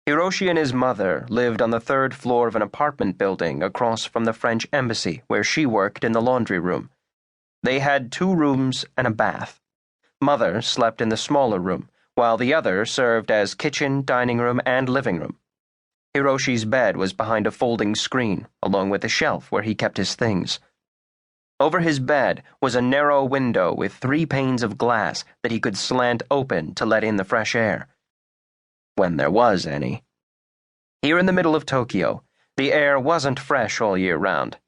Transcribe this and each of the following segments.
Hiroshi and his mother lived on the third floor of an apartment building across from the French embassy, where she worked in the laundry room. They had 2 rooms and a bath. Mother slept in the smaller room, while the other served as kitchen, dining room, and living room. Hiroshi's bed was behind a folding screen, along with a shelf where he kept his things. Over his bed was a narrow window with 3 panes of glass that he could slant open to let in the fresh air. When there was any. Here in the middle of Tokyo, the air wasn't fresh all year round.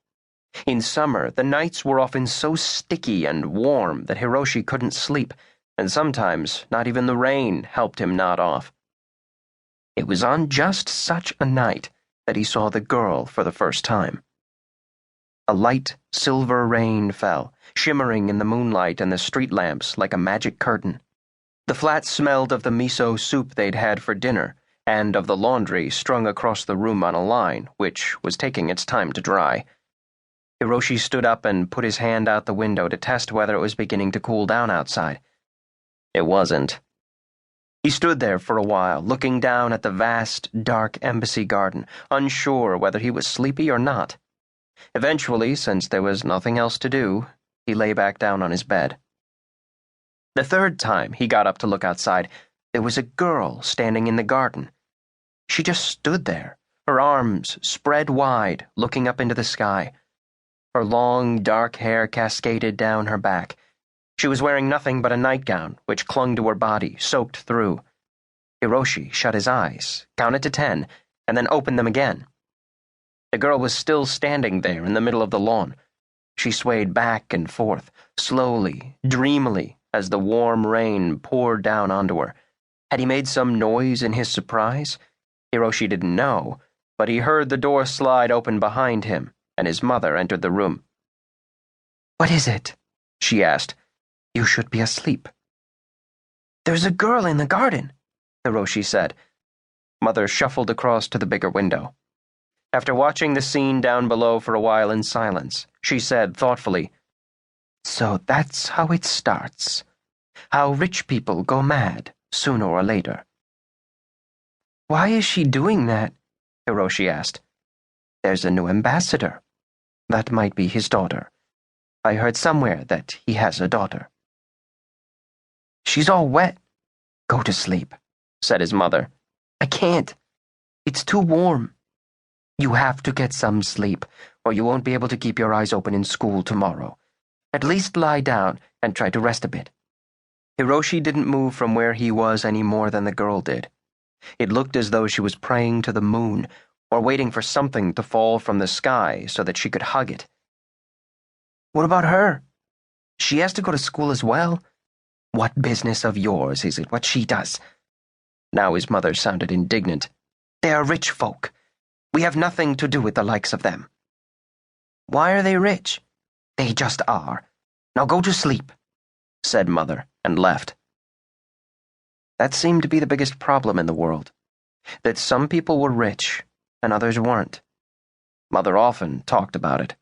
In summer, the nights were often so sticky and warm that Hiroshi couldn't sleep, and sometimes not even the rain helped him nod off. It was on just such a night that he saw the girl for the first time. A light, silver rain fell, shimmering in the moonlight and the street lamps like a magic curtain. The flat smelled of the miso soup they'd had for dinner, and of the laundry strung across the room on a line, which was taking its time to dry. Hiroshi stood up and put his hand out the window to test whether it was beginning to cool down outside. It wasn't. He stood there for a while, looking down at the vast, dark embassy garden, unsure whether he was sleepy or not. Eventually, since there was nothing else to do, he lay back down on his bed. The third time he got up to look outside, there was a girl standing in the garden. She just stood there, her arms spread wide, looking up into the sky. Her long, dark hair cascaded down her back. She was wearing nothing but a nightgown, which clung to her body, soaked through. Hiroshi shut his eyes, counted to 10, and then opened them again. The girl was still standing there in the middle of the lawn. She swayed back and forth, slowly, dreamily, as the warm rain poured down onto her. Had he made some noise in his surprise? Hiroshi didn't know, but he heard the door slide open behind him, and his mother entered the room. "What is it?" she asked. "You should be asleep." "There's a girl in the garden," Hiroshi said. Mother shuffled across to the bigger window. After watching the scene down below for a while in silence, she said thoughtfully, "So that's how it starts. How rich people go mad, sooner or later." "Why is she doing that?" Hiroshi asked. "There's a new ambassador. That might be his daughter. I heard somewhere that he has a daughter." "She's all wet." "Go to sleep," said his mother. "I can't. It's too warm. You have to get some sleep, or you won't be able to keep your eyes open in school tomorrow. At least lie down and try to rest a bit." Hiroshi didn't move from where he was any more than the girl did. It looked as though she was praying to the moon, or waiting for something to fall from the sky so that she could hug it. "What about her? She has to go to school as well. What business of yours is it what she does?" Now his mother sounded indignant. "They are rich folk. We have nothing to do with the likes of them." "Why are they rich?" "They just are. Now go to sleep," said Mother, and left. That seemed to be the biggest problem in the world, that some people were rich and others weren't. Mother often talked about it.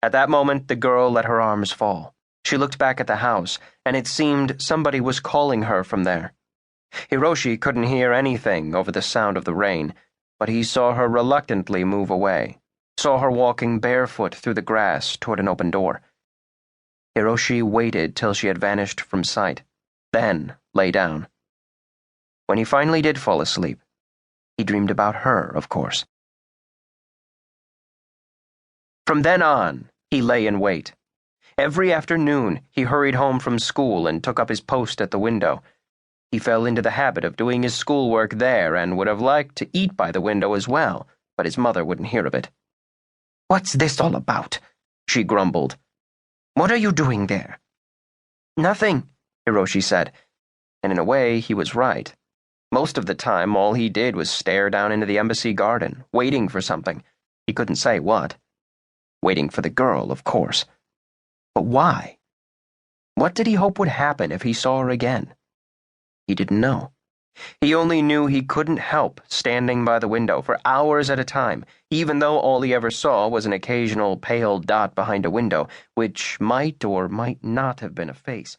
At that moment, the girl let her arms fall. She looked back at the house, and it seemed somebody was calling her from there. Hiroshi couldn't hear anything over the sound of the rain, but he saw her reluctantly move away, saw her walking barefoot through the grass toward an open door. Hiroshi waited till she had vanished from sight, then lay down. When he finally did fall asleep, he dreamed about her, of course. From then on, he lay in wait. Every afternoon, he hurried home from school and took up his post at the window. He fell into the habit of doing his schoolwork there and would have liked to eat by the window as well, but his mother wouldn't hear of it. "What's this all about?" she grumbled. "What are you doing there?" "Nothing," Hiroshi said, and in a way he was right. Most of the time, all he did was stare down into the embassy garden, waiting for something. He couldn't say what. Waiting for the girl, of course. But why? What did he hope would happen if he saw her again? He didn't know. He only knew he couldn't help standing by the window for hours at a time, even though all he ever saw was an occasional pale dot behind a window, which might or might not have been a face.